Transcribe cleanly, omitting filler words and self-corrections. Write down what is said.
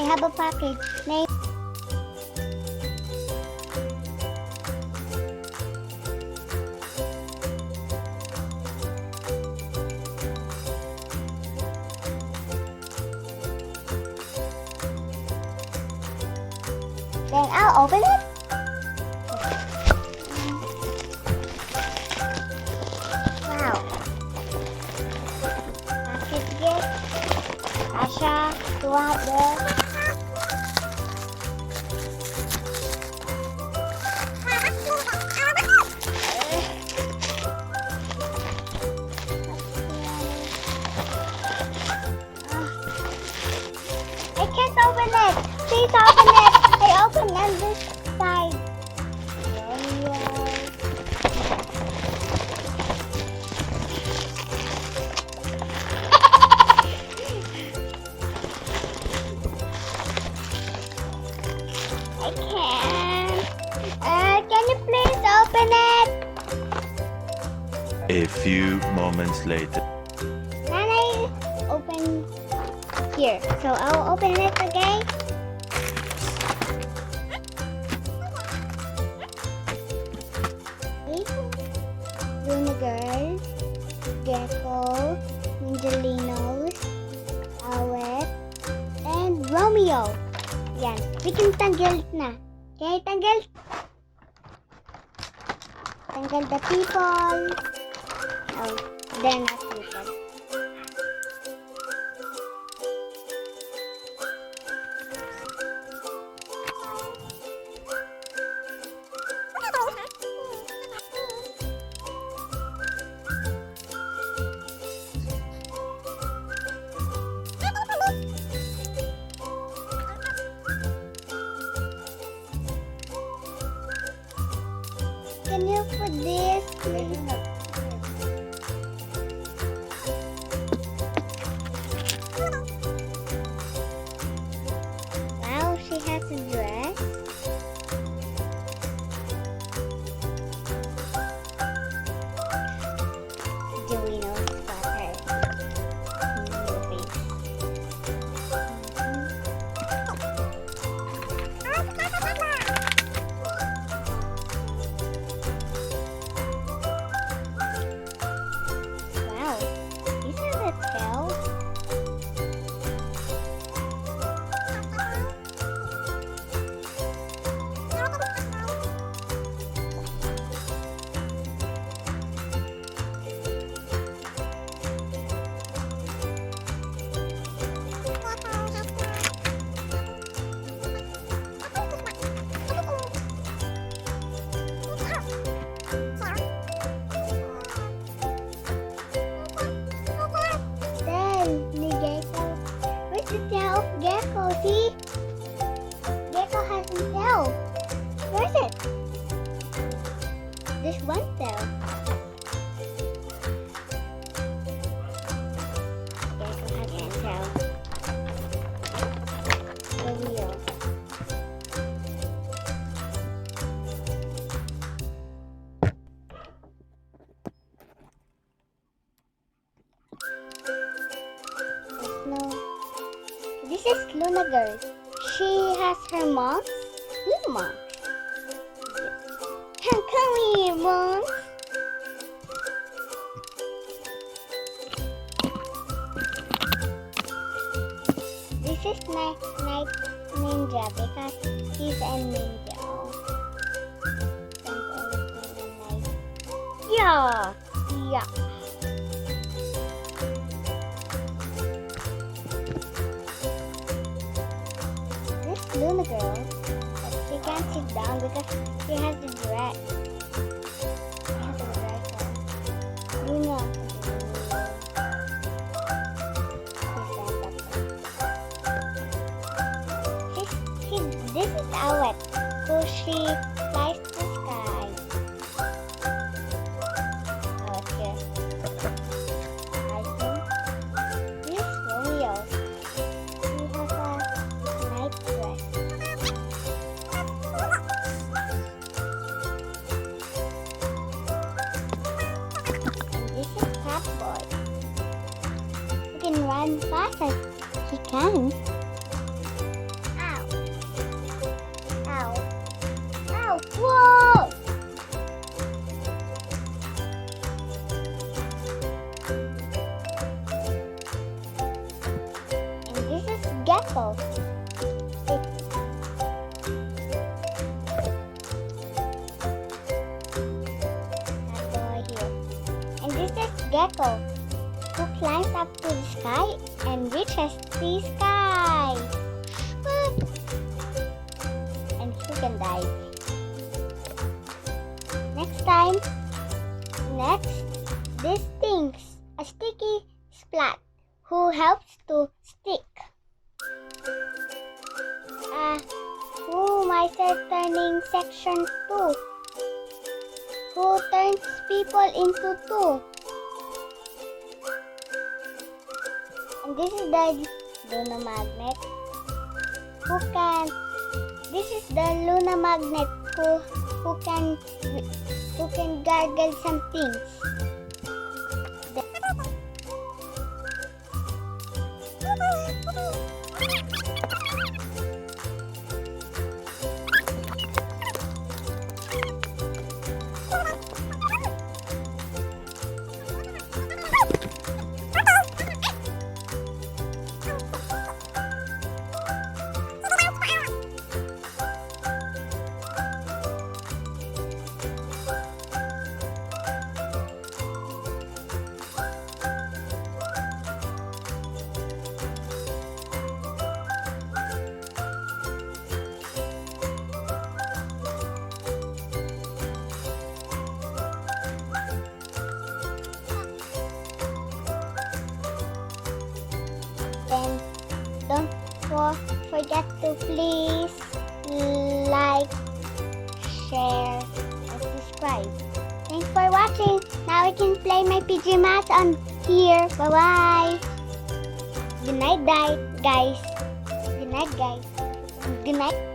have a package. Name. Then I'll open it. Wow. Package gift. Asha, go out there. I can't open it. Please open it. I open on this side. I can't. Can you please open it? A few moments later. Then I open here. So I'll open it again. Luna Girl, Gecko, Angelinos, Awet, and Romeo. Yan. We can tanggal na. Okay, tanggal. Tanggal the people. Oh, they're not people. Can you put this? Wow, she has a dress. Joey knows about her. Wow, these are the tails. Where's the tail of Gecko? See? Gecko has a tail. Where is it? There's one tail. Gecko has one tail. The wheel. This is Luna Girl. She has her mom. Your mom. Come here, mom. This is Night Ninja because he's a ninja. Yeah. Yeah. Luna Girl, but she can't sit down because she has the dress. She has a dress on. Luna. This is Awet, so she flies to the sky. Awet here. This is Romeo. He has a night dress. He can run fast as he can. gecko. And this is gecko who climbs up to the sky and reaches the sky. And who can dive. Next, this thing's a sticky splat who helps to stick. Mice are turning section 2. Who turns people into 2. And this is the Luna magnet. This is the Luna magnet who can gargle some things. And don't forget to please like, share, and subscribe. Thanks for watching. Now I can play my PJ Masks on here. Bye-bye. Good night, guys. Good night, guys. Good night.